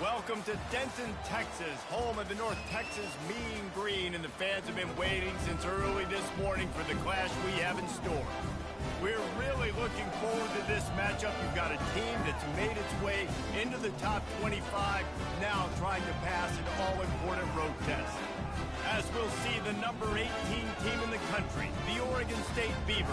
Welcome to Denton, Texas, home of the North Texas Mean Green, and the fans have been waiting since early this morning for the clash we have in store. We're really looking forward to this matchup. You've got a team that's made its way into the top 25, now trying to pass an all-important road test. As we'll see the number 18 team in the country, the Oregon State Beavers,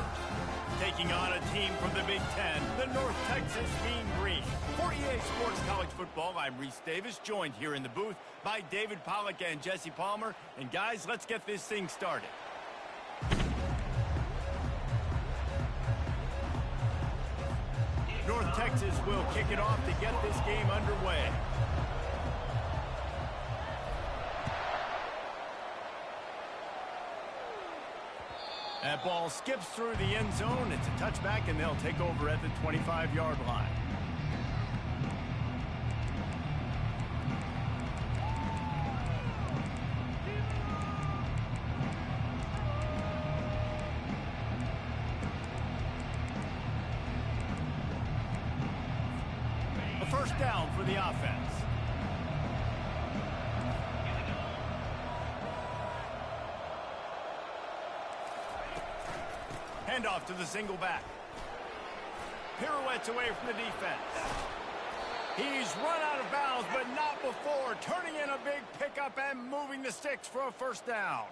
taking on a team from the Big Ten, the North Texas Mean Green. For EA Sports College Football, I'm Reese Davis, joined here in the booth by David Pollack and Jesse Palmer. And guys, let's get this thing started. North Texas will kick it off to get this game underway. That ball skips through the end zone. It's a touchback, and they'll take over at the 25-yard line. A first down for the offense. Handoff to the single back. Pirouettes away from the defense. He's run out of bounds, but not before. Turning in a big pickup and moving the sticks for a first down.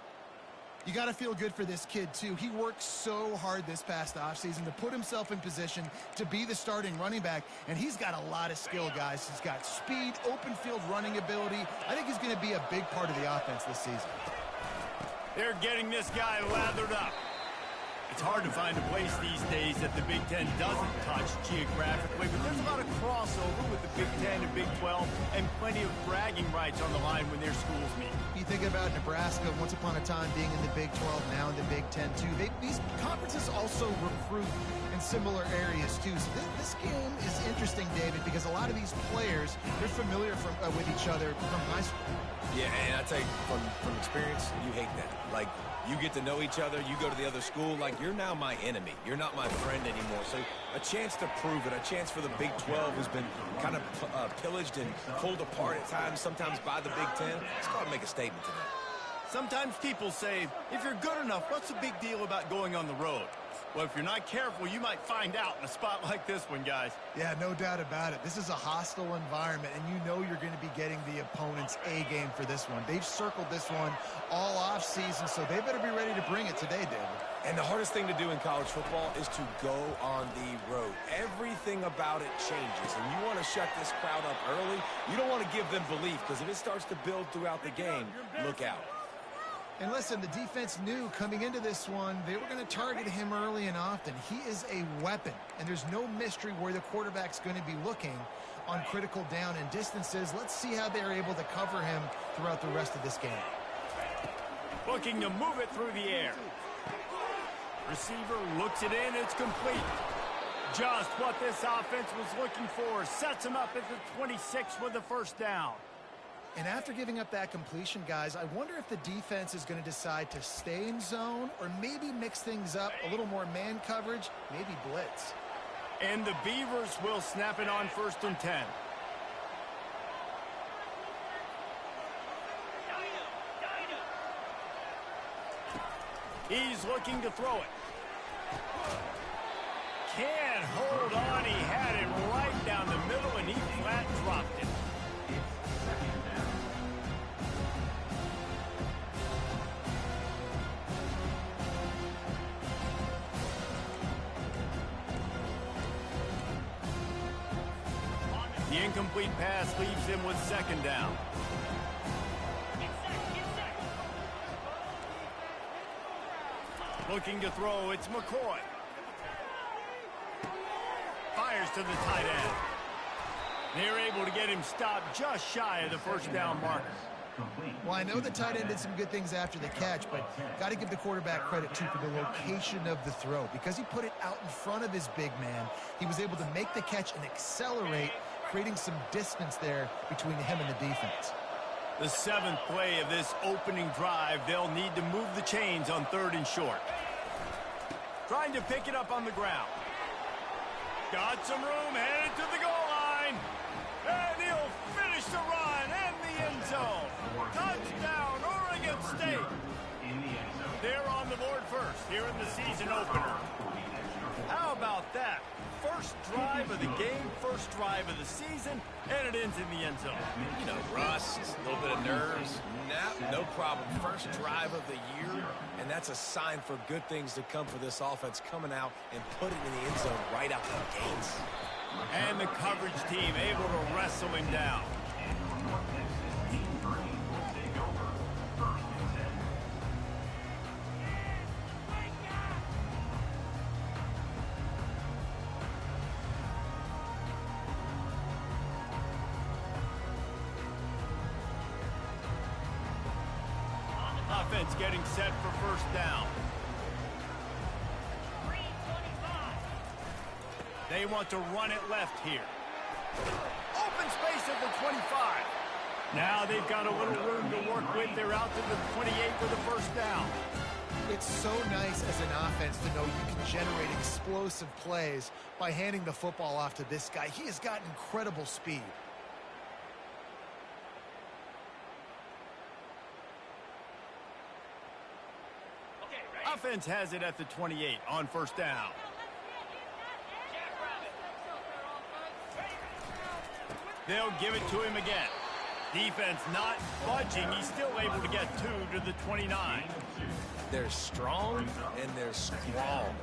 You got to feel good for this kid, too. He worked so hard this past offseason to put himself in position to be the starting running back, and he's got a lot of skill, guys. He's got speed, open field running ability. I think he's going to be a big part of the offense this season. They're getting this guy lathered up. It's hard to find a place these days that the Big Ten doesn't touch geographically, but there's a lot of crossover with the Big Ten and Big 12 and plenty of bragging rights on the line when their schools meet. You think about Nebraska once upon a time being in the Big 12, now in the Big 10 too. These conferences also recruit in similar areas too. So this game is interesting, David, because a lot of these players, they're familiar with each other from high school. Yeah, and I tell you, from experience, you hate that. Like, you get to know each other, you go to the other school, like, you're now my enemy. You're not my friend anymore. So a chance to prove it, a chance for the Big 12, who's been kind of pillaged and pulled apart at times, sometimes by the Big 10. Let's go ahead and make a statement today. Sometimes people say, if you're good enough, what's the big deal about going on the road? Well, if you're not careful, you might find out in a spot like this one, guys. Yeah, no doubt about it. This is a hostile environment, and you know you're going to be getting the opponent's A-game for this one. They've circled this one all off-season, so they better be ready to bring it today, David. And the hardest thing to do in college football is to go on the road. Everything about it changes, and you want to shut this crowd up early. You don't want to give them belief, because if it starts to build throughout the game, look out. And listen, the defense knew coming into this one, they were going to target him early and often. He is a weapon, and there's no mystery where the quarterback's going to be looking on critical down and distances. Let's see how they're able to cover him throughout the rest of this game. Looking to move it through the air. Receiver looks it in, it's complete. Just what this offense was looking for. Sets him up at the 26 with the first down. And after giving up that completion, guys, I wonder if the defense is going to decide to stay in zone or maybe mix things up, a little more man coverage, maybe blitz. And the Beavers will snap it on 1st and 10. He's looking to throw it. Can't hold on. He had it right down the middle, and he flat dropped it. The incomplete pass leaves him with 2nd down. Looking to throw, it's McCoy. Fires to the tight end. They're able to get him stopped just shy of the 1st down marker. Well, I know the tight end did some good things after the catch, but got to give the quarterback credit, too, for the location of the throw. Because he put it out in front of his big man, he was able to make the catch and accelerate, creating some distance there between him and the defense. The 7th play of this opening drive, they'll need to move the chains on 3rd and short. Trying to pick it up on the ground. Got some room, headed to the goal line. And he'll finish the run. ready. They're on the board first here in the season opener. How about that? First drive of the game, first drive of the season, and it ends in the end zone. You know, rust, a little bit of nerves. No problem. First drive of the year, and that's a sign for good things to come for this offense coming out and put it in the end zone right out the gates. And the coverage team able to wrestle him down. Offense getting set for first down. They want to run it left here. Open space at the 25. Now they've got a little room to work with. They're out to the 28 for the first down. It's so nice as an offense to know you can generate explosive plays by handing the football off to this guy. He has got incredible speed. Offense has it at the 28 on first down. They'll give it to him again. Defense not budging. He's still able to get 2 to the 29. They're strong and they're strong.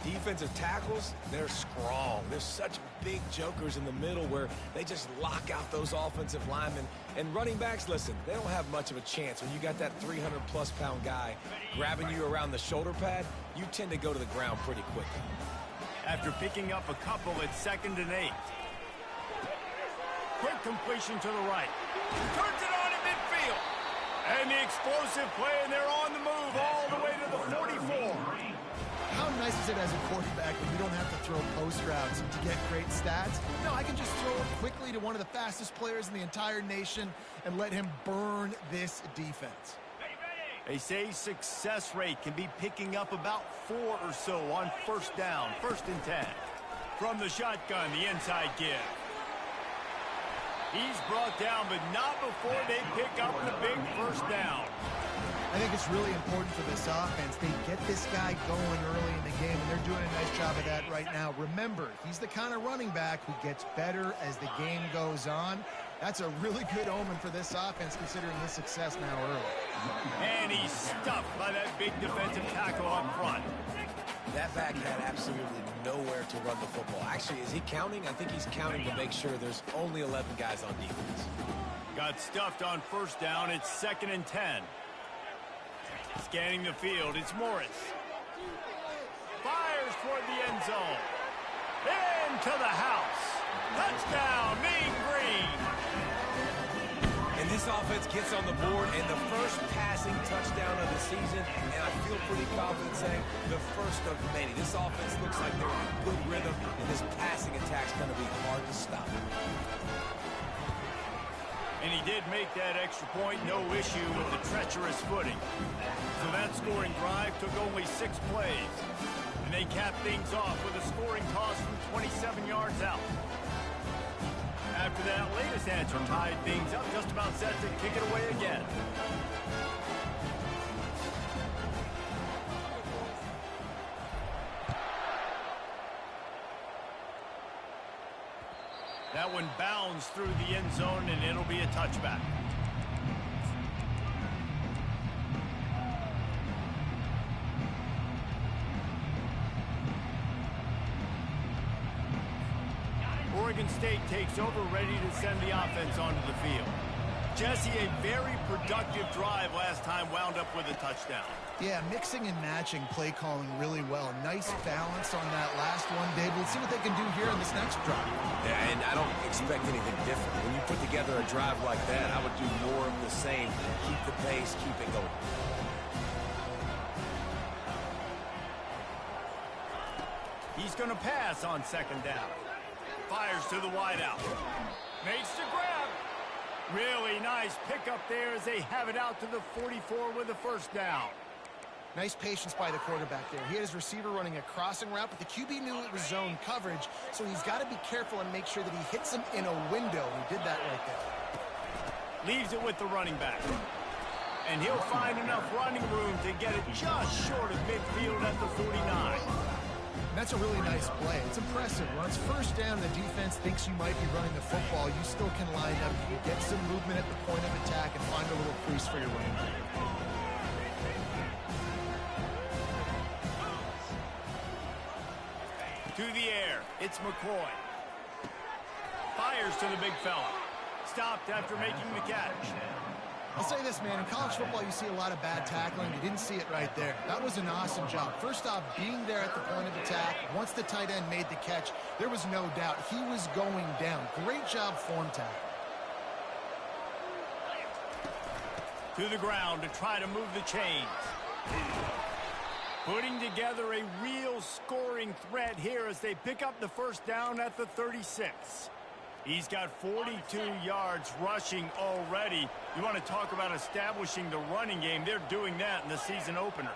Defensive tackles, they're strong. There's such big jokers in the middle where they just lock out those offensive linemen. And running backs, listen, they don't have much of a chance. When you got that 300-plus pound guy grabbing you around the shoulder pad, you tend to go to the ground pretty quickly. After picking up a couple, it's 2nd and 8. Quick completion to the right. Turns it on in midfield. And the explosive play, and they're on the move all the way to the 44. How nice is it as a quarterback when you don't have to throw post routes to get great stats? No, I can just throw it quickly to one of the fastest players in the entire nation and let him burn this defense. They say success rate can be picking up about 4 or so on first down, 1st and 10. From the shotgun, the inside give. He's brought down, but not before they pick up the big first down. I think it's really important for this offense. They get this guy going early in the game, and they're doing a nice job of that right now. Remember, he's the kind of running back who gets better as the game goes on. That's a really good omen for this offense, considering his success now early. And he's stuffed by that big defensive tackle up front. That back had absolutely nowhere to run the football. Actually, is he counting? I think he's counting to make sure there's only 11 guys on defense. Got stuffed on first down. It's 2nd and 10. Scanning the field, it's Morris. Fires toward the end zone. Into the house. Touchdown, Mean Green. And this offense gets on the board, and the first passing touchdown of the season, and I feel pretty confident saying the first of many. This offense looks like they're in a good rhythm, and this passing attack's going to be hard to stop. And he did make that extra point, no issue with the treacherous footing. So that scoring drive took only 6 plays. And they capped things off with a scoring toss from 27 yards out. After that latest answer tied things up, just about set to kick it away again. That one bounds through the end zone, and it'll be a touchback. Oregon State takes over, ready to send the offense onto the field. Jesse, a very productive drive last time, wound up with a touchdown. Yeah, mixing and matching play calling really well. Nice balance on that last one, Dave. Let's see what they can do here in this next drive. Yeah, and I don't expect anything different. When you put together a drive like that, I would do more of the same. Keep the pace, keep it going. He's going to pass on 2nd down. Fires to the wideout. Makes the grab. Really nice pickup there as they have it out to the 44 with the first down. Nice patience by the quarterback there. He had his receiver running a crossing route, but the QB knew it was zone coverage, so he's got to be careful and make sure that he hits him in a window. He did that right there. Leaves it with the running back. And he'll find enough running room to get it just short of midfield at the 49. That's a really nice play. It's impressive. When it's first down, the defense thinks you might be running the football. You still can line up, you get some movement at the point of attack, and find a little crease for your running back. To the air, it's McCoy. Fires to the big fella. Stopped after making the catch. I'll say this, man. In college football, you see a lot of bad tackling. You didn't see it right there. That was an awesome job. First off, being there at the point of attack. Once the tight end made the catch, there was no doubt he was going down. Great job form tackle. To the ground to try to move the chains. Putting together a real scoring threat here as they pick up the first down at the 36. He's got 42 yards rushing already. You want to talk about establishing the running game. They're doing that in the season opener.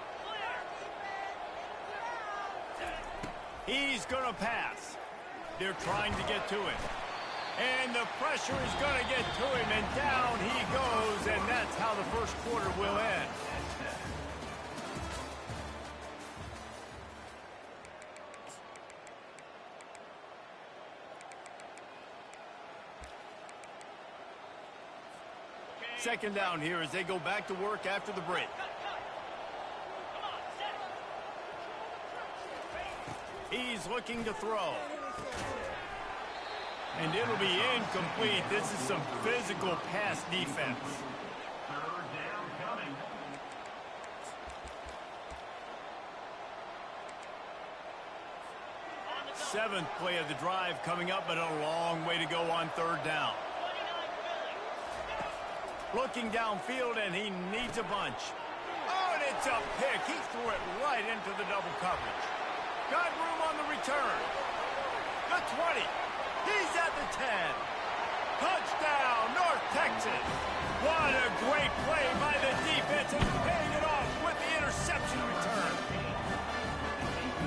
He's going to pass. They're trying to get to him. And the pressure is going to get to him, and down he goes, and that's how the first quarter will end. Second down here as they go back to work after the break. He's looking to throw. And it'll be incomplete. This is some physical pass defense. Seventh play of the drive coming up, but a long way to go on third down. Looking downfield, and he needs a bunch. Oh, and it's a pick. He threw it right into the double coverage. Got room on the return. The 20. He's at the 10. Touchdown, North Texas. What a great play by the defense, and paying it off with the interception return.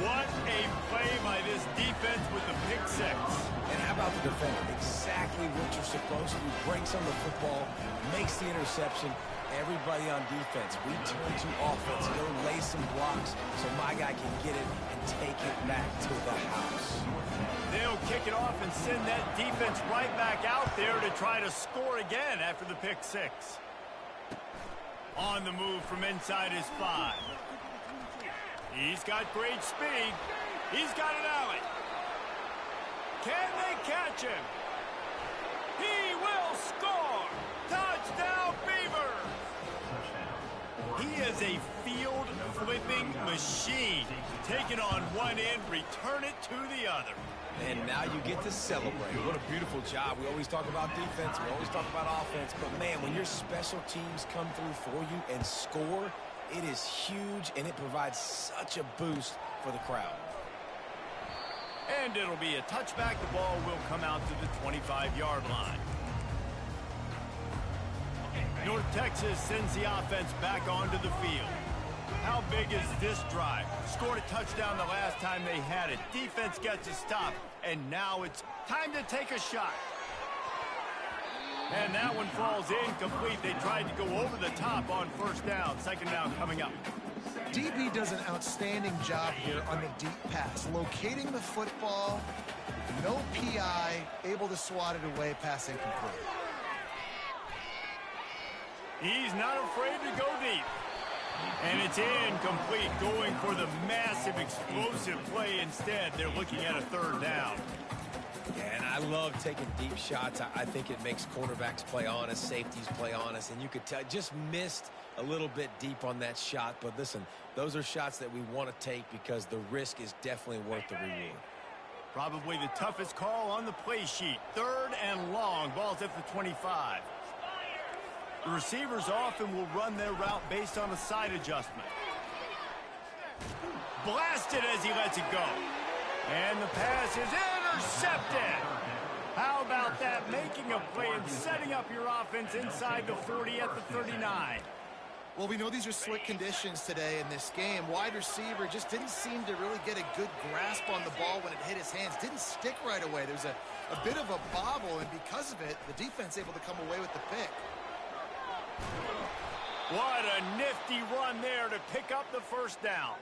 What a play by this defense with the pick six. And how about the defender? Exactly what you're supposed to do. Breaks on the football, makes the interception. Everybody on defense, we turn to offense. Go lay some blocks so my guy can get it and take it back to the house. They'll kick it off and send that defense right back out there to try to score again after the pick six. On the move from inside his 5. He's got great speed. He's got an alley. Can they catch him? He will score! Touchdown, Beavers! He is a field-flipping machine. Take it on one end, return it to the other. And now you get to celebrate. What a beautiful job. We always talk about defense. We always talk about offense. But, man, when your special teams come through for you and score, it is huge, and it provides such a boost for the crowd. And it'll be a touchback. The ball will come out to the 25-yard line. North Texas sends the offense back onto the field. How big is this drive? Scored a touchdown the last time they had it. Defense gets a stop, and now it's time to take a shot. And that one falls incomplete. They tried to go over the top on first down. Second down coming up. DB does an outstanding job here on the deep pass. Locating the football, no PI, able to swat it away, pass incomplete. He's not afraid to go deep. And it's incomplete, going for the massive explosive play instead. They're looking at a third down. And I love taking deep shots. I think it makes quarterbacks play honest, safeties play honest, and you could tell just missed a little bit deep on that shot. But listen, those are shots that we want to take because the risk is definitely worth the reward. Probably the toughest call on the play sheet. Third and long. Ball's at the 25. The receivers often will run their route based on a side adjustment. Blasted as he lets it go. And the pass is intercepted. How about that? Making a play and setting up your offense inside the 40 at the 39. Well, we know these are slick conditions today in this game. Wide receiver just didn't seem to really get a good grasp on the ball when it hit his hands. Didn't stick right away. There's a bit of a bobble, and because of it, the defense able to come away with the pick. What a nifty run there to pick up the first down.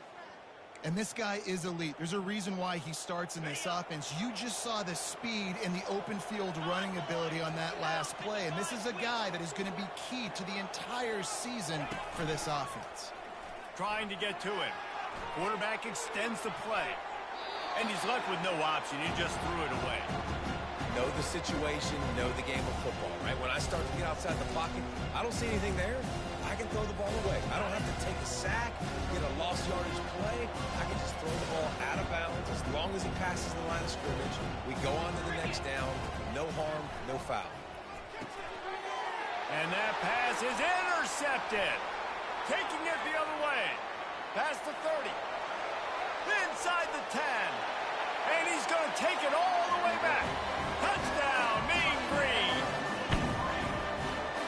And this guy is elite. There's a reason why he starts in this offense. You just saw the speed and the open field running ability on that last play. And this is a guy that is going to be key to the entire season for this offense. Trying to get to it. Quarterback extends the play. And he's left with no option. He just threw it away. Know the situation, know the game of football, right? When I start to get outside the pocket, I don't see anything there. I can throw the ball away. I don't have to take a sack, get a lost yardage play. I can just throw the ball out of bounds as long as it passes the line of scrimmage. We go on to the next down. No harm, no foul. And that pass is intercepted. Taking it the other way. Past the 30. Inside the 10. And he's going to take it all the way back. Touchdown, Mean Green.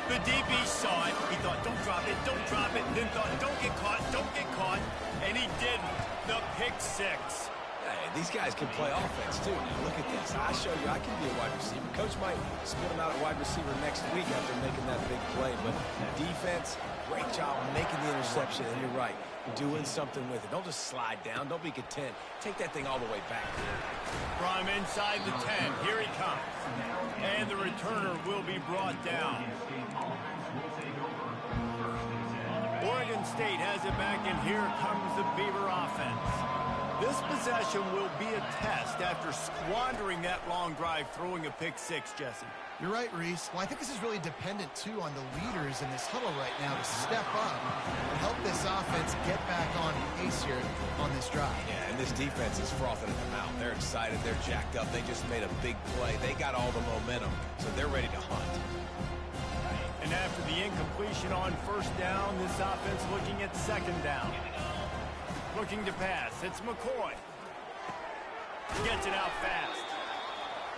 The DB saw it. He thought, don't drop it, don't drop it. Then thought, don't get caught, don't get caught. And he didn't. The pick six. Hey, these guys can play offense, too. Now, look at this. I show you I can be a wide receiver. Coach might split him out at wide receiver next week after making that big play. But defense, great job making the interception. And you're right, doing something with it. Don't just slide down. Don't be content. Take that thing all the way back. From inside the 10, here he comes. And the returner will be brought down. Oregon State has it back, and here comes the Beaver offense. This possession will be a test after squandering that long drive, throwing a pick six, Jesse. You're right, Reese. Well, I think this is really dependent, too, on the leaders in this huddle right now to step up and help this offense get back on pace here on this drive. Yeah, and this defense is frothing at the mouth. They're excited. They're jacked up. They just made a big play. They got all the momentum, so they're ready to hunt. And after the incompletion on first down, this offense looking at second down. Looking to pass. It's McCoy. Gets it out fast.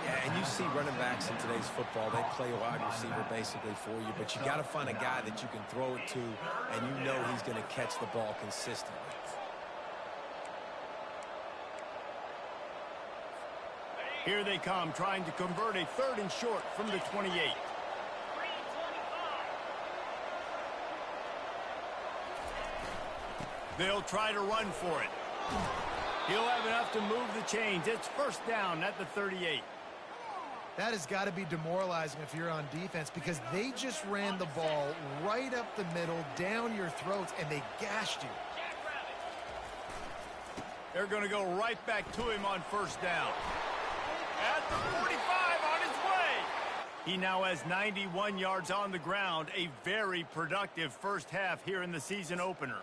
Yeah, and you see running backs in today's football, they play a wide receiver basically for you, but you got to find a guy that you can throw it to, and you know he's going to catch the ball consistently. Here they come, trying to convert a third and short from the 28. They'll try to run for it. He'll have enough to move the chains. It's first down at the 38. That has got to be demoralizing if you're on defense because they just ran the ball right up the middle, down your throats, and they gashed you. They're going to go right back to him on first down. At the 45 on his way. He now has 91 yards on the ground. A very productive first half here in the season opener.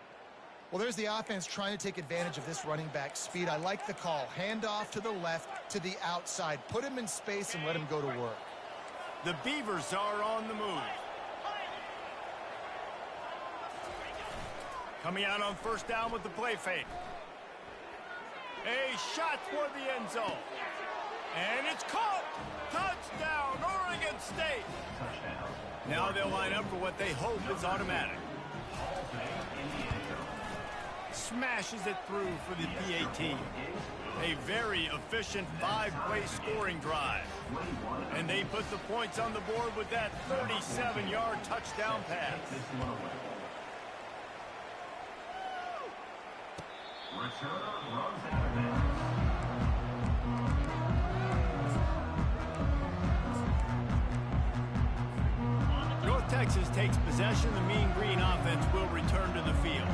Well, there's the offense trying to take advantage of this running back speed. I like the call. Hand off to the left, to the outside. Put him in space and let him go to work. The Beavers are on the move. Coming out on first down with the play fake. A shot toward the end zone. And it's caught. Touchdown, Oregon State. Now they'll line up for what they hope is automatic. Smashes it through for the PAT. A very efficient 5-play scoring drive. And they put the points on the board with that 37-yard touchdown pass. North Texas takes possession. The Mean Green offense will return to the field.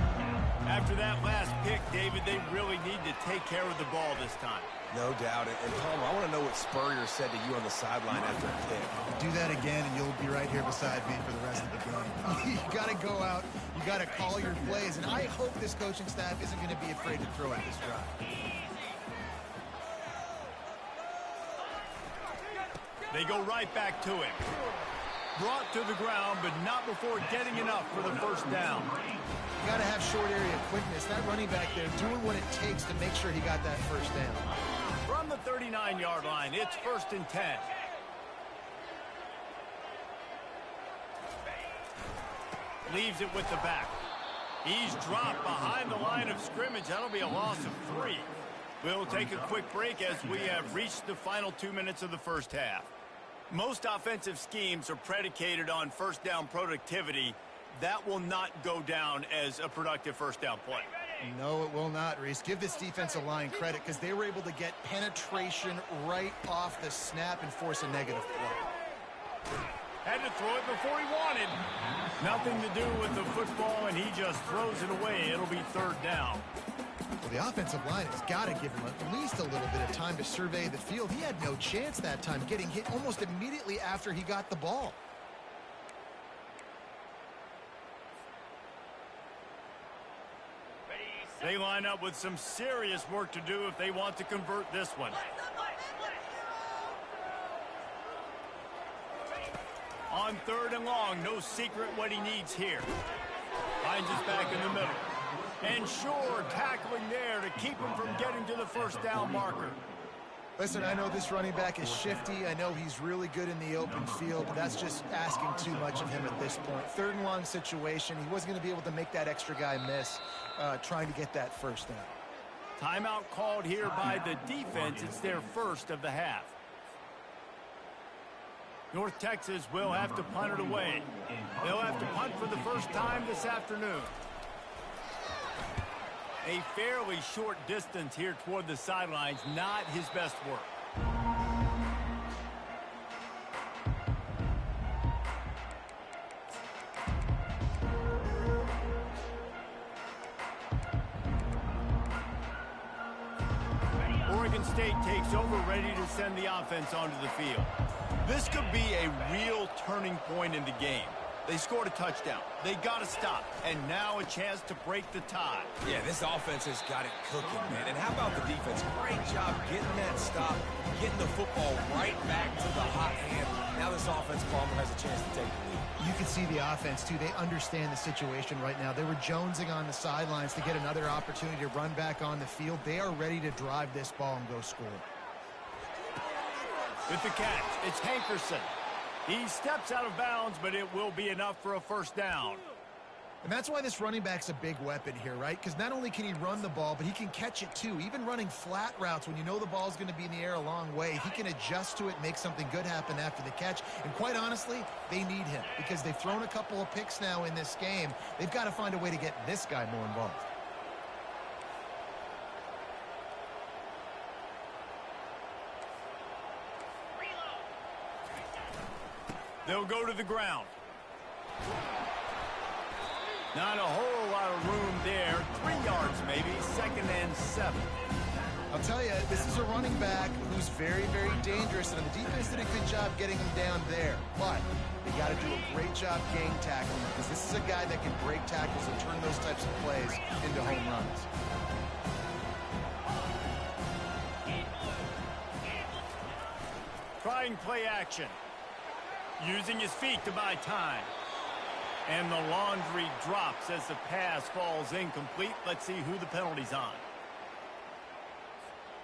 After that last pick, David, they really need to take care of the ball this time. No doubt. And Palmer, I want to know what Spurrier said to you on the sideline after a pick. Do that again, and you'll be right here beside me for the rest of the game. You got to go out. You got to call your plays. And I hope this coaching staff isn't going to be afraid to throw at this drive. They go right back to him. Brought to the ground, but not before getting enough for the first down. You got to have short area quickness. That running back there doing what it takes to make sure he got that first down. From the 39-yard line, it's first and 10. Leaves it with the back. He's dropped behind the line of scrimmage. That'll be a loss of 3. We'll take a quick break as we have reached the final 2 minutes of the first half. Most offensive schemes are predicated on first down productivity. that will not go down as a productive first down play. No, it will not, Reese. Give this defensive line credit because they were able to get penetration right off the snap and force a negative play. Had to throw it before he wanted. Nothing to do with the football, and he just throws it away. It'll be third down. Well, the offensive line has got to give him at least a little bit of time to survey the field. He had no chance that time, getting hit almost immediately after he got the ball. They line up with some serious work to do if they want to convert this one. On third and long, no secret what he needs here. Finds his back in the middle. And sure, tackling there to keep him from getting to the first down marker. Listen, I know this running back is shifty. I know he's really good in the open field, but that's just asking too much of him at this point. Third and long situation. He wasn't going to be able to make that extra guy miss trying to get that first down. Timeout called here by the defense. It's their first of the half. North Texas will have to punt it away. They'll have to punt for the first time this afternoon. A fairly short distance here toward the sidelines, not his best work. Oregon State takes over, ready to send the offense onto the field. This could be a real turning point in the game. They scored a touchdown. They got to stop. And now a chance to break the tie. Yeah, this offense has got it cooking, man. And how about the defense? Great job getting that stop, getting the football right back to the hot hand. Now this offense, Palmer, has a chance to take the lead. You can see the offense, too. They understand the situation right now. They were jonesing on the sidelines to get another opportunity to run back on the field. They are ready to drive this ball and go score. With the catch, it's Hankerson. He steps out of bounds, but it will be enough for a first down. And that's why this running back's a big weapon here, right? Because not only can he run the ball, but he can catch it too. Even running flat routes when you know the ball's going to be in the air a long way, he can adjust to it, make something good happen after the catch. And quite honestly, they need him because they've thrown a couple of picks now in this game. They've got to find a way to get this guy more involved. They'll go to the ground. Not a whole lot of room there. 3 yards maybe, 2nd and 7. I'll tell you, this is a running back who's very, very dangerous, and the defense did a good job getting him down there. But they got to do a great job gang tackling him because this is a guy that can break tackles and turn those types of plays into home runs. Trying play action. Using his feet to buy time. And the laundry drops as the pass falls incomplete. Let's see who the penalty's on.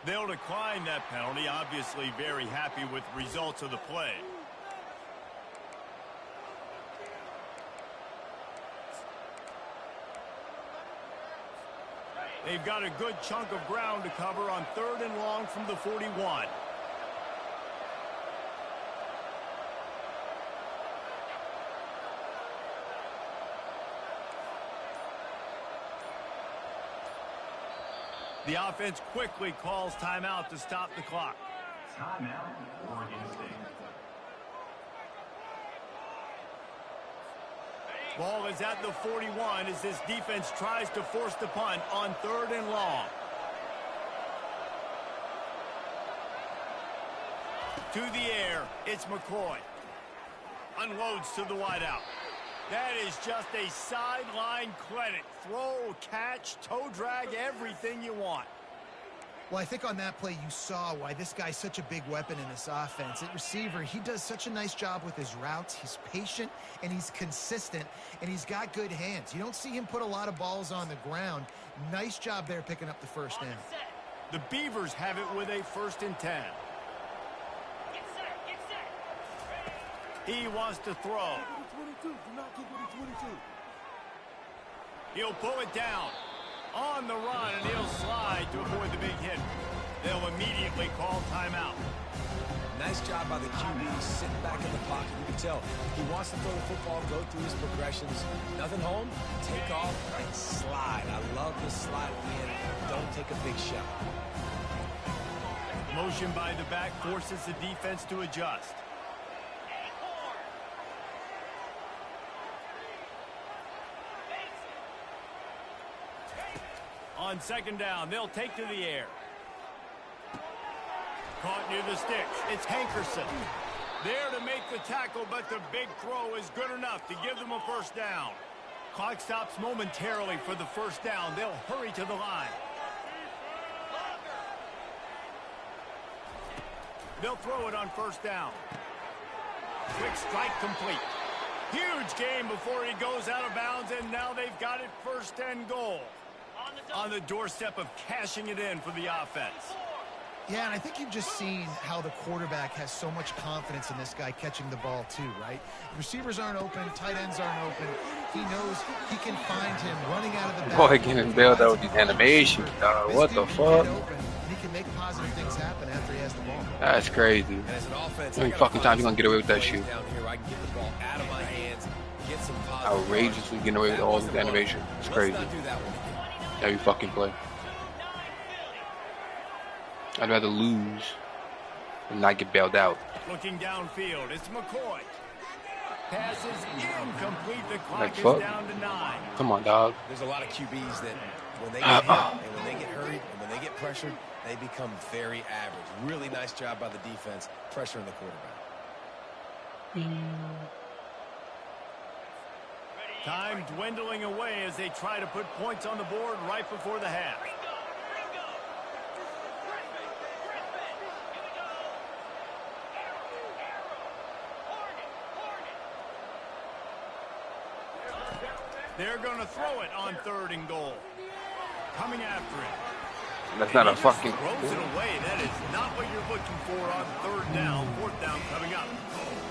They'll decline that penalty. Obviously very happy with the results of the play. They've got a good chunk of ground to cover on 3rd and long from the 41. The offense quickly calls timeout to stop the clock. Timeout, Oregon State. Ball is at the 41 as this defense tries to force the punt on 3rd and long. To the air, it's McCoy. Unloads to the wideout. That is just a sideline credit. Throw, catch, toe drag, everything you want. Well, I think on that play you saw why this guy's such a big weapon in this offense. At receiver, he does such a nice job with his routes. He's patient, and he's consistent, and he's got good hands. You don't see him put a lot of balls on the ground. Nice job there picking up the first down. The Beavers have it with a 1st and 10. He wants to throw. He'll pull it down. On the run, and he'll slide to avoid the big hit. They'll immediately call timeout. Nice job by the QB, sitting back in the pocket. You can tell he wants to throw the football, go through his progressions. Nothing home, take off, and slide. I love this slide at the end. Don't take a big shot. Motion by the back forces the defense to adjust. On second down, they'll take to the air. Caught near the sticks. It's Hankerson. There to make the tackle, but the big throw is good enough to give them a first down. Clock stops momentarily for the first down. They'll hurry to the line. They'll throw it on first down. Quick strike complete. Huge game before he goes out of bounds, and now they've got it first and goal. On the doorstep of cashing it in for the offense. Yeah, and I think you've just seen how the quarterback has so much confidence in this guy catching the ball too, right? Receivers aren't open, tight ends aren't open. He knows he can find him running out of the Boy, getting bailed out with these animations, dog. What the fuck? He can make positive things happen after he has the ball. That's crazy. Offense, how many fucking times you gonna get away with that shit? Outrageously getting away with all these animations. It's crazy. Every fucking play. I'd rather lose than not get bailed out. Looking downfield, it's McCoy. Passes incomplete. The clock Like is fuck. down to 9. Come on, dog. There's a lot of QBs that when they get hit and when they get hurried and when they get pressured, they become very average. Really nice job by the defense pressuring the quarterback. Time dwindling away as they try to put points on the board right before the half. They're going to throw it on 3rd and goal. Coming after it. That's not a fucking. Throws it away. That is not what you're looking for on 3rd down, 4th down coming up.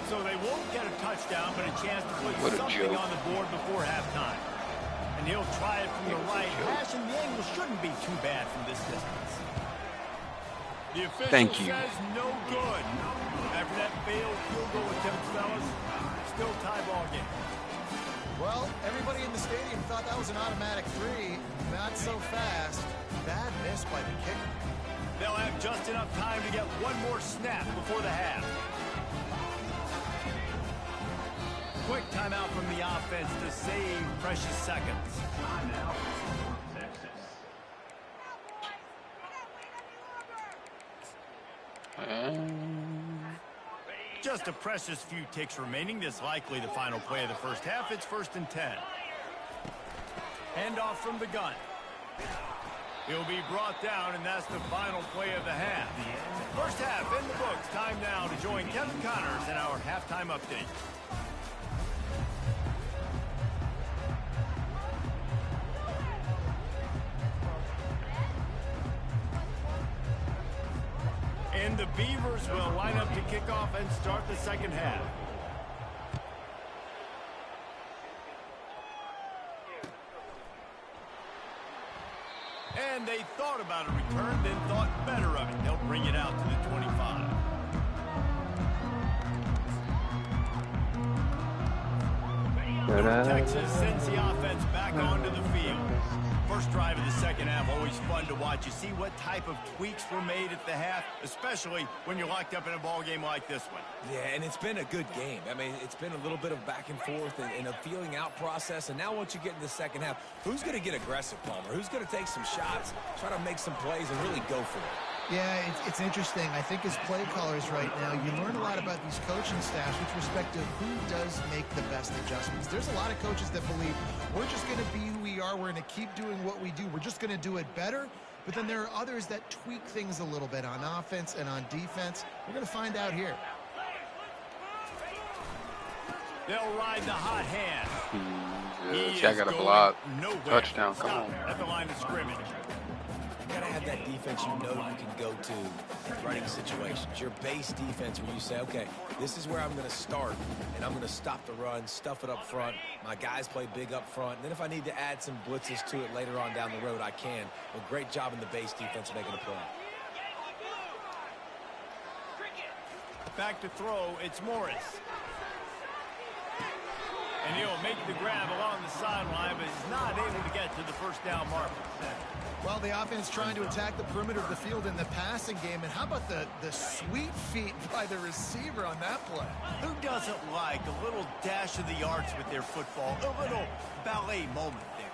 So they won't get a touchdown, but a chance to put something on the board before halftime. And he'll try it from the right hash, and the angle shouldn't be too bad from this distance. The official says no good. After that failed field goal attempt, fellas, still tie ball game. Well, everybody in the stadium thought that was an automatic 3. Not so fast. Bad miss by the kicker. They'll have just enough time to get one more snap before the half. Quick timeout from the offense to save precious seconds. Timeout, Texas. Just a precious few ticks remaining. This likely the final play of the first half. It's 1st and 10. Handoff from the gun. He'll be brought down, and that's the final play of the half. First half in the books. Time now to join Kevin Connors in our halftime update. And the Beavers will line up to kick off and start the second half. And they thought about a return, then thought better of it. They'll bring it out to the 25. Texas sends the offense back onto the field. First drive of the second half, always fun to watch. You see what type of tweaks were made at the half, especially when you're locked up in a ball game like this one. Yeah, and it's been a good game. I mean, it's been a little bit of back and forth and a feeling out process. And now once you get in the second half, who's going to get aggressive, Palmer? Who's going to take some shots, try to make some plays, and really go for it? Yeah, it's interesting. I think as play callers right now, you learn a lot about these coaching staffs with respect to who does make the best adjustments. There's a lot of coaches that believe we're just going to be who we are. We're going to keep doing what we do. We're just going to do it better. But then there are others that tweak things a little bit on offense and on defense. We're going to find out here. They'll ride the hot hand. I got a block. Touchdown. Come on. At the line of scrimmage. You gotta have that defense you know you can go to in running situations. Your base defense where you say, okay, this is where I'm going to start, and I'm going to stop the run, stuff it up front. My guys play big up front. And then if I need to add some blitzes to it later on down the road, I can. But great job in the base defense making a play. Back to throw, it's Morris. And he'll make the grab along the sideline, but he's not able to get to the first down marker. Well, the offense trying to attack the perimeter of the field in the passing game. And how about the sweet feet by the receiver on that play? Who doesn't like a little dash of the arts with their football? A little ballet moment there.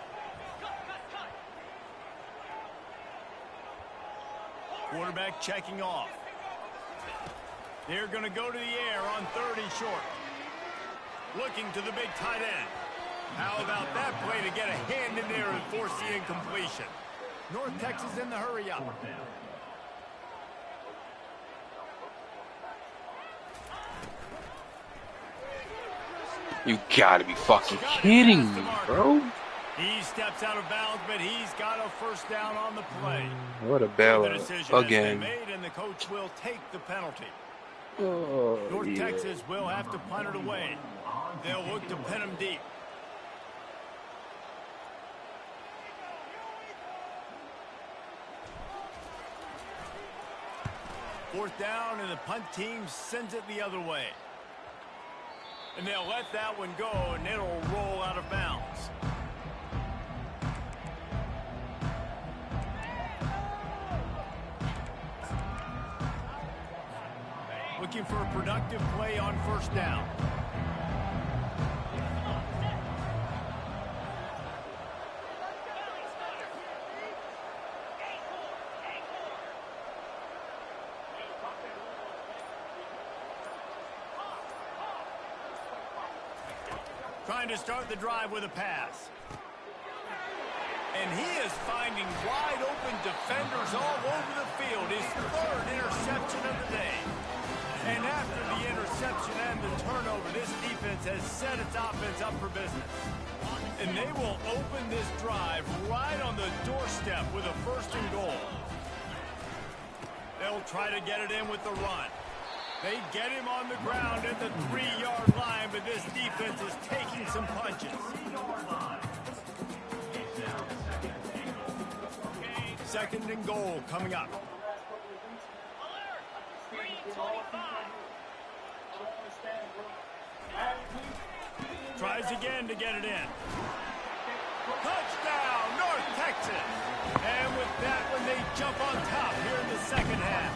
Quarterback checking off. They're going to go to the air on 30 short. Looking to the big tight end. How about that play to get a hand in there and force the incompletion? North Texas in the hurry up. You gotta be fucking kidding me, bro. He steps out of bounds, but he's got a first down on the play. What a bailout again. Made, and the coach will take the penalty. Oh, North Texas will have to punt it away. They'll look to pin him deep. Fourth down, and the punt team sends it the other way. And they'll let that one go, and it'll roll out of bounds. Looking for a productive play on first down. Trying to start the drive with a pass. And he is finding wide open defenders all over the field. His third interception of the day. And after the interception and the turnover, this defense has set its offense up for business. And they will open this drive right on the doorstep with a first and goal. They'll try to get it in with the run. They get him on the ground at the 3-yard line, but this defense is taking some punches. Second and goal coming up. Tries again to get it in. Touchdown, North Texas! And with that one, they jump on top here in the second half.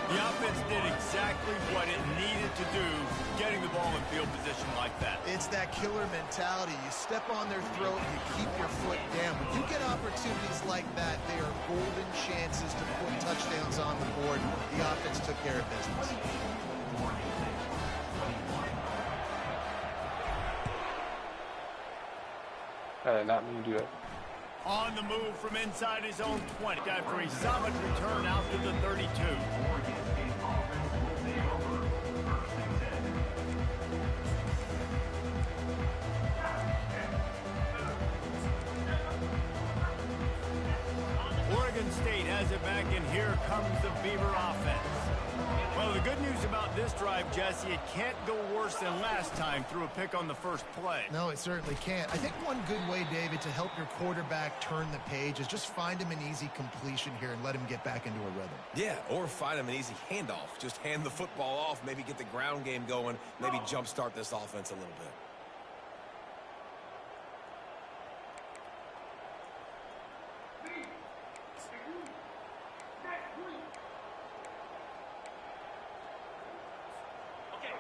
The offense did exactly what it needed to do, getting the ball in field position like that. It's that killer mentality. You step on their throat, you keep your foot down. When you get opportunities like that, they are golden chances to put touchdowns on the board. The offense took care of business. I did not mean to do that. On the move from inside his own 20 after a solid return out to the 32. Oregon State has it back, and here comes the Beaver offense. Well, the good news about this drive, Jesse, it can't go worse than last time through a pick on the first play. No, it certainly can't. I think one good way, David, to help your quarterback turn the page is just find him an easy completion here and let him get back into a rhythm. Yeah, or find him an easy handoff. Just hand the football off, maybe get the ground game going, maybe jumpstart this offense a little bit.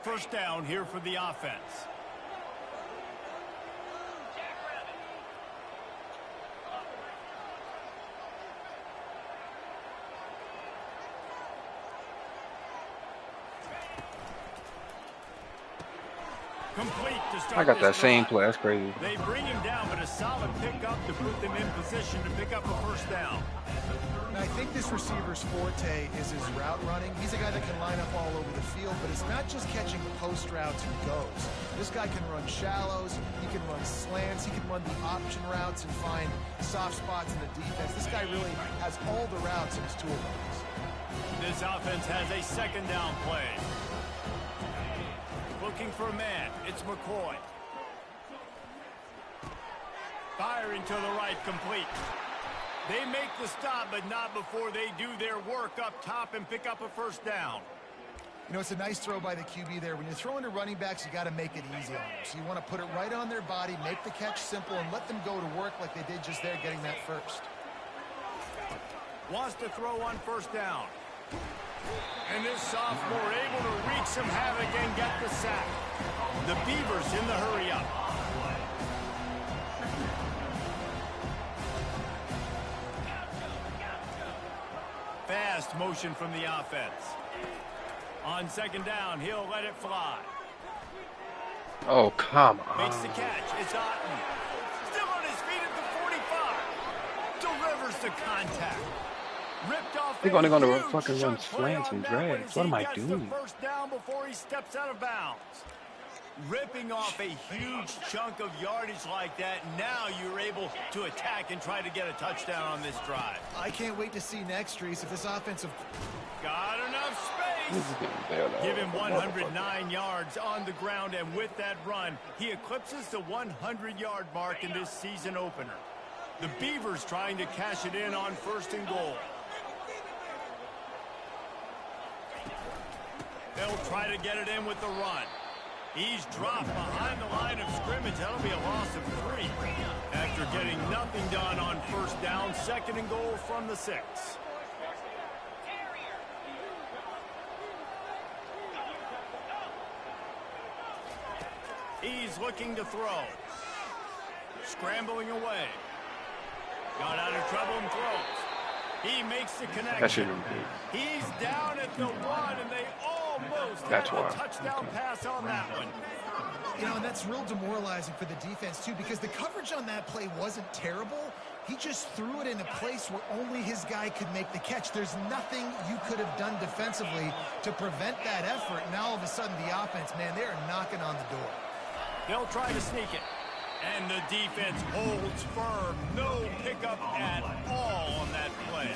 First down here for the offense. Complete to start. I got that this same drive. play. That's crazy. They bring him down, but a solid pickup to put them in position to pick up a first down. And I think this receiver's forte is his route running. He's a guy that can line up all over the field, but it's not just catching post routes and goes. This guy can run shallows, he can run slants, he can run the option routes and find soft spots in the defense. This guy really has all the routes in his toolbox. This offense has a second down play. Looking for a man, it's McCoy. Firing to the right, complete. They make the stop, but not before they do their work up top and pick up a first down. You know, it's a nice throw by the QB there. When you're throwing to running backs, you got to make it easy on them. So you want to put it right on their body, make the catch simple, and let them go to work like they did just there getting that first. Wants to throw on first down. And this sophomore able to wreak some havoc and get the sack. The Beavers in the hurry up. Fast motion from the offense. On second down, he'll let it fly. Oh, come on. Makes the catch. It's Otten. Still on his feet at the 45. Delivers the contact. Ripped off. They're gonna huge fucking run chunk play slants on and that one drags. as What he am I gets the doing? first down before he steps out of bounds. Ripping off a huge chunk of yardage like that, now you're able to attack and try to get a touchdown on this drive. I can't wait to see next, Reese, if this offensive... Got enough space. Give him 109 yards on the ground, and with that run, he eclipses the 100-yard mark in this season opener. The Beavers trying to cash it in on first and goal. They'll try to get it in with the run. He's dropped behind the line of scrimmage. That'll be a loss of 3. After getting nothing done on first down, second and goal from the 6. He's looking to throw. Scrambling away. Got out of trouble and throws. He makes the connection. He's down at the 1, and they almost had a touchdown pass on that one. You know, and that's real demoralizing for the defense, too, because the coverage on that play wasn't terrible. He just threw it in a place where only his guy could make the catch. There's nothing you could have done defensively to prevent that effort. Now, all of a sudden, the offense, man, they're knocking on the door. They'll try to sneak it. And the defense holds firm. No pickup at all on that play.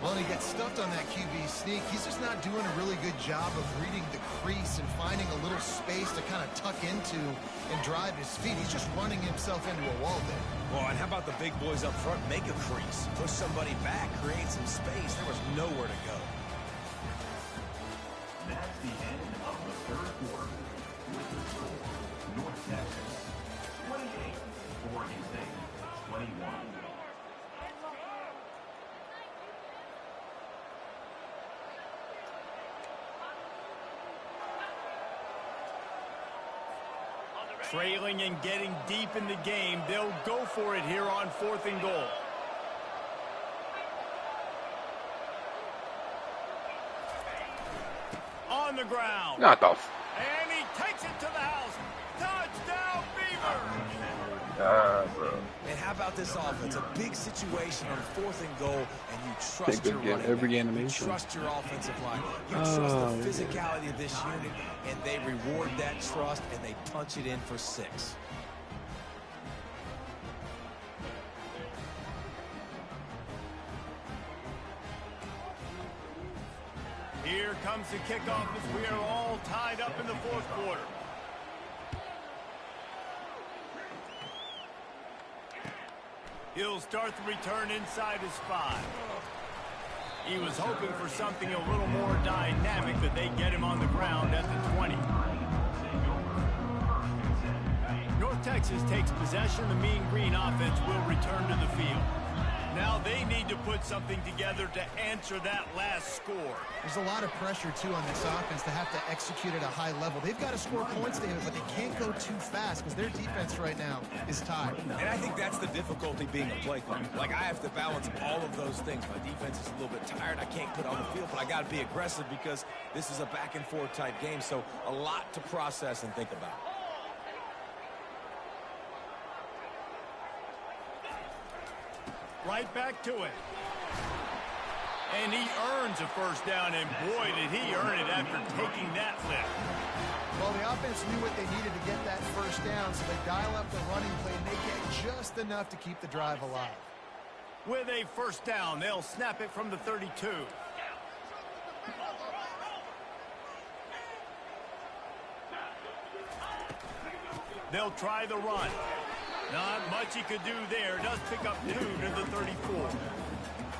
Well, and he gets stuffed on that QB sneak. He's just not doing a really good job of reading the crease and finding a little space to kind of tuck into and drive his feet. He's just running himself into a wall there. Well, and how about the big boys up front? Make a crease. Push somebody back. Create some space. There was nowhere to go. That's the end of the third quarter. North Texas, 28. Oregon State, 21. Trailing and getting deep in the game, they'll go for it here on fourth and goal. On the ground. Not the... And he takes it to the house. Touchdown, Beavers! bro. And how about this offense? A big situation on fourth and goal, and you trust They your get running every back. animation. You trust your offensive line. You trust the physicality of this unit, and they reward that trust, and they punch it in for 6. Here comes the kickoff as we are all tied up in the fourth quarter. He'll start the return inside his 5. He was hoping for something a little more dynamic, that they get him on the ground at the 20. North Texas takes possession. The Mean Green offense will return to the field. Now they need to put something together to answer that last score. There's a lot of pressure, too, on this offense to have to execute at a high level. They've got to score points, David, but they can't go too fast because their defense right now is tied. And I think that's the difficulty being a play caller. Like, I have to balance all of those things. My defense is a little bit tired. I can't put on the field, but I got to be aggressive because this is a back-and-forth type game, so a lot to process and think about. Right back to it. And he earns a first down, and boy, did he earn it after taking that lift. Well, the offense knew what they needed to get that first down, so they dial up the running play, and they get just enough to keep the drive alive. With a first down, they'll snap it from the 32. They'll try the run. Not much he could do there. Does pick up 2 to the 34.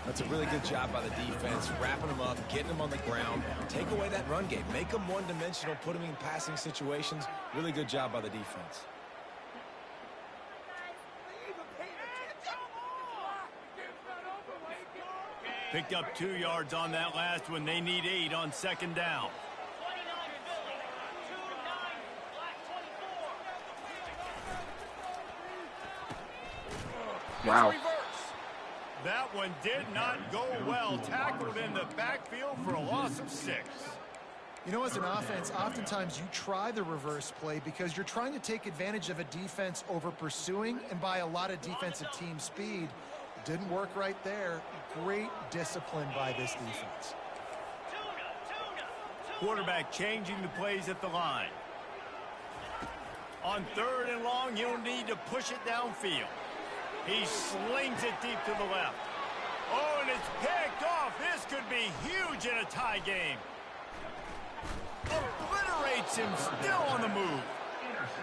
That's a really good job by the defense, wrapping them up, getting them on the ground. Take away that run game. Make them one-dimensional, put them in passing situations. Really good job by the defense. Picked up 2 yards on that last one. They need 8 on second down. Wow. That one did not go well. Tackled in the backfield for a loss of 6. You know, as an offense, oftentimes you try the reverse play because you're trying to take advantage of a defense over pursuing and by a lot of defensive team speed. Didn't work right there. Great discipline by this defense. Quarterback changing the plays at the line. On 3rd and long, you'll need to push it downfield. He slings it deep to the left. Oh, and it's picked off. This could be huge in a tie game. Obliterates him, still on the move.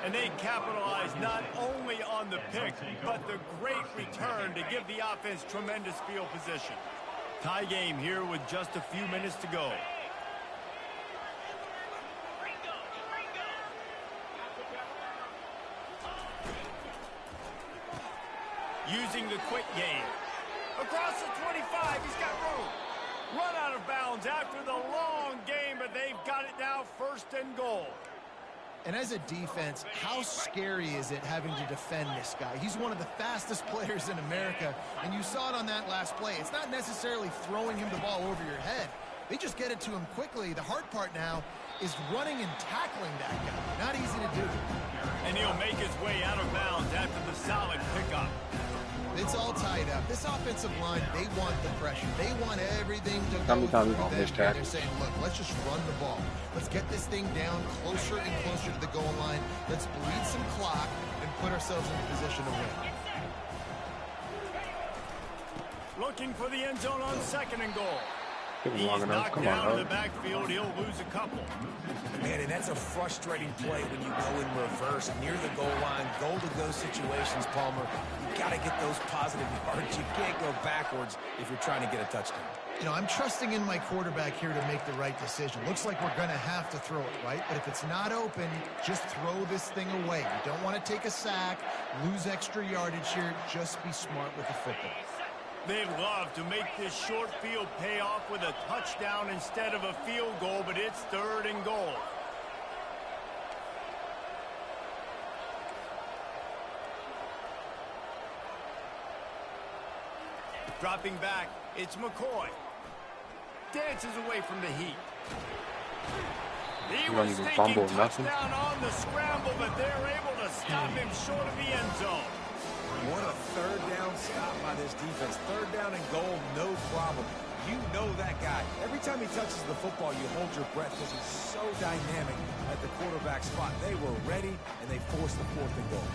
And they capitalize not only on the pick, but the great return to give the offense tremendous field position. Tie game here with just a few minutes to go. Using the quick game. Across the 25, he's got room. Run out of bounds after the long game, but they've got it now 1st and goal. And as a defense, how scary is it having to defend this guy? He's one of the fastest players in America, and you saw it on that last play. It's not necessarily throwing him the ball over your head. They just get it to him quickly. The hard part now is running and tackling that guy. Not easy to do. And he'll make his way out of bounds after the solid pickup. It's all tied up. This offensive line, they want the pressure. They want everything to go through them. They're saying, look, let's just run the ball. Let's get this thing down closer and closer to the goal line. Let's bleed some clock and put ourselves in a position to win. Looking for the end zone on 2nd and goal. Give him He's long enough. knocked Come down on, in the backfield. He'll lose a couple. Man, and that's a frustrating play when you go in reverse near the goal line. Goal-to-go situations, Palmer. You got to get those positive yards. You can't go backwards if you're trying to get a touchdown. You know, I'm trusting in my quarterback here to make the right decision. Looks like we're going to have to throw it, right? But if it's not open, just throw this thing away. You don't want to take a sack, lose extra yardage here. Just be smart with the football. They'd love to make this short field pay off with a touchdown instead of a field goal, but it's 3rd and goal. Dropping back, it's McCoy. Dances away from the heat. He was thinking touchdown on the scramble, but they're able to stop him short of the end zone. What a 3rd down stop by this defense. 3rd down and goal, no problem. You know that guy. Every time he touches the football, you hold your breath because he's so dynamic at the quarterback spot. They were ready, and they forced the 4th and goal.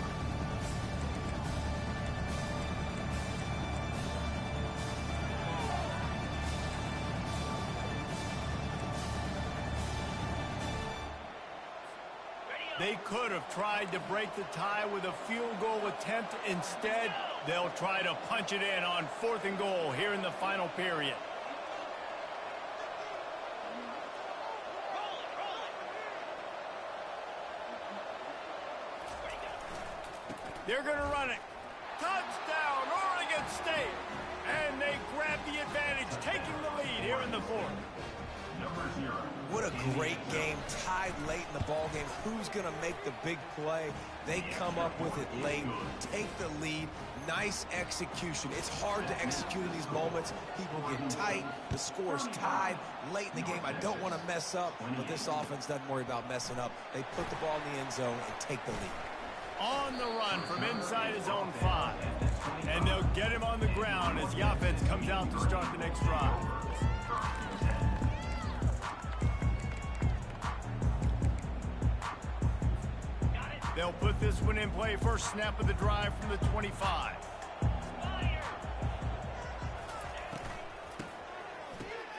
They could have tried to break the tie with a field goal attempt. Instead, they'll try to punch it in on 4th and goal here in the final period. They're going to run it. Touchdown, Oregon State. And they grab the advantage, taking the lead here in the 4th. What a great game, tied late in the ball game. Who's going to make the big play? They come up with it late, take the lead. Nice execution. It's hard to execute in these moments. People get tight. The score's tied late in the game. I don't want to mess up, but this offense doesn't worry about messing up. They put the ball in the end zone and take the lead. On the run from inside his own 5. And they'll get him on the ground as the offense comes out to start the next drive. They'll put this one in play. First snap of the drive from the 25.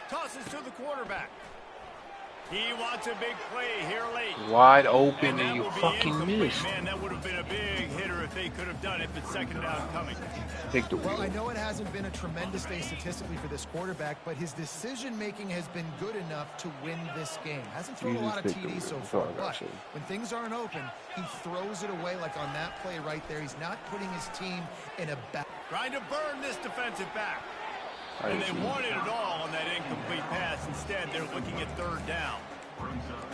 Tosses to the quarterback. He wants a big play here late. Wide open and you will be fucking incomplete. missed. Man, that would have been a big hitter if they could have done it, but second down coming. Take the Well, I wheel. know it hasn't been a tremendous day statistically for this quarterback, but his decision-making has been good enough to win this game. Hasn't thrown a lot of TDs so far, but when things aren't open, he throws it away like on that play right there. He's not putting his team in a bad... Trying to burn this defensive back. And they wanted it all on that incomplete pass. Instead, they're looking at third down.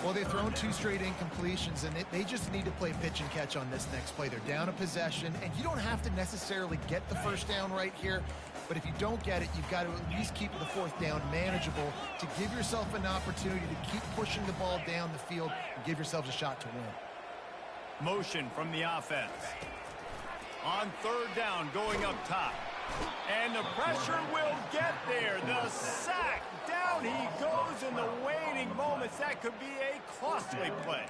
Well, they've thrown 2 straight incompletions, and they just need to play pitch and catch on this next play. They're down a possession, and you don't have to necessarily get the first down right here, but if you don't get it, you've got to at least keep the fourth down manageable to give yourself an opportunity to keep pushing the ball down the field and give yourselves a shot to win. Motion from the offense. On third down, going up top. And the pressure will get there. The sack. Down he goes in the waiting moments. That could be a costly play.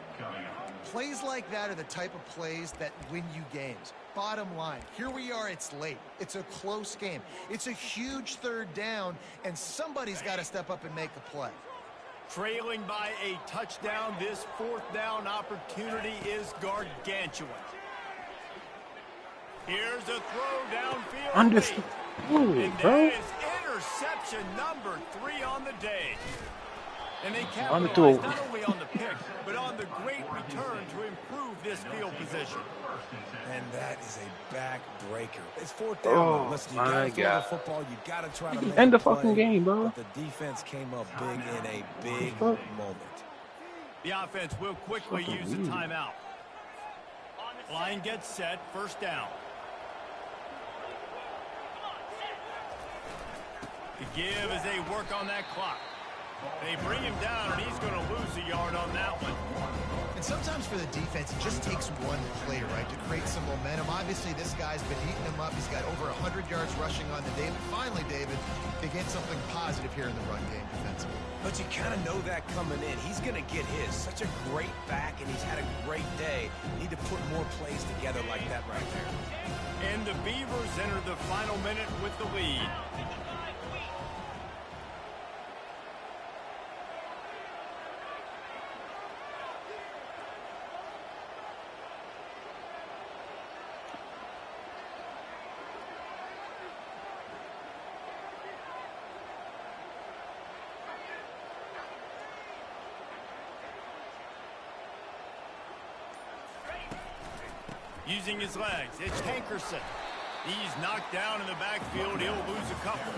Plays like that are the type of plays that win you games. Bottom line, here we are, it's late. It's a close game. It's a huge third down, and somebody's got to step up and make a play. Trailing by a touchdown, this fourth down opportunity is gargantuan. Here's a throw downfield. Understood. And Bro. that is interception number 3 on the day. And they On the capitalize throw. not only on the pick, but on the great return to improve this field position. And that is a backbreaker. It's fourth down. Oh, Listen, you my gotta throw God. the football. You gotta try to make End the a play, fucking game, bro. But the defense came up big in a big Fuck. moment. The offense will quickly Fucking use the weird. timeout. Line gets set, first down. The give as they work on that clock. They bring him down, and he's going to lose a yard on that one. And sometimes for the defense, it just takes one play, right, to create some momentum. Obviously, this guy's been eating them up. He's got over 100 yards rushing on the day. But finally, David, they get something positive here in the run game defensively. But you kind of know that coming in. He's going to get his. Such a great back, and he's had a great day. Need to put more plays together like that right there. And the Beavers enter the final minute with the lead. Using his legs, it's Hankerson. He's knocked down in the backfield. He'll lose a couple.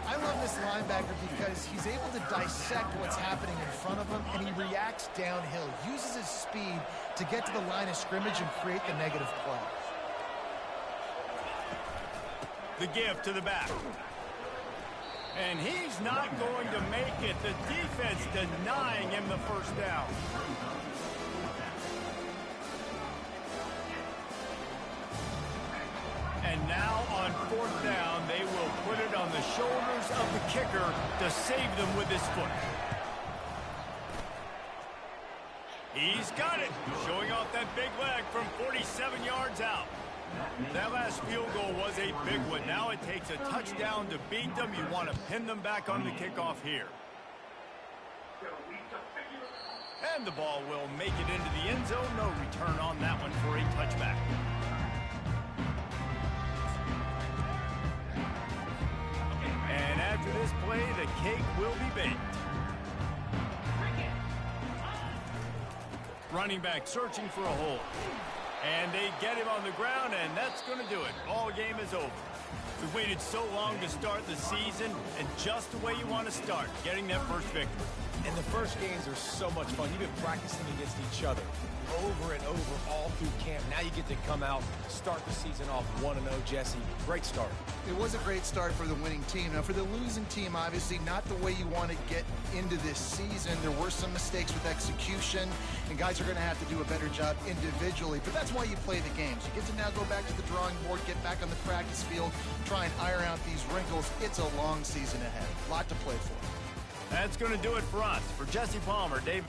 I love this linebacker because he's able to dissect what's happening in front of him, and he reacts downhill, uses his speed to get to the line of scrimmage and create the negative play. The give to the back. And he's not going to make it. The defense denying him the first down. And now on fourth down, they will put it on the shoulders of the kicker to save them with his foot. He's got it, showing off that big leg from 47 yards out. That last field goal was a big one. Now it takes a touchdown to beat them. You want to pin them back on the kickoff here. And the ball will make it into the end zone. No return on that one for a touchback. And after this play, the cake will be baked. Running back searching for a hole. And they get him on the ground, and that's going to do it. Ball game is over. We've waited so long to start the season, and just the way you want to start, getting that first victory. And the first games are so much fun. You've been practicing against each other over and over all through camp. Now you get to come out, start the season off 1-0, Jesse. Great start. It was a great start for the winning team. Now, for the losing team, obviously not the way you want to get into this season. There were some mistakes with execution, and guys are going to have to do a better job individually. But that's why you play the games. You get to now go back to the drawing board, get back on the practice field, try and iron out these wrinkles. It's a long season ahead. A lot to play for. That's going to do it for us. For Jesse Palmer, Dave.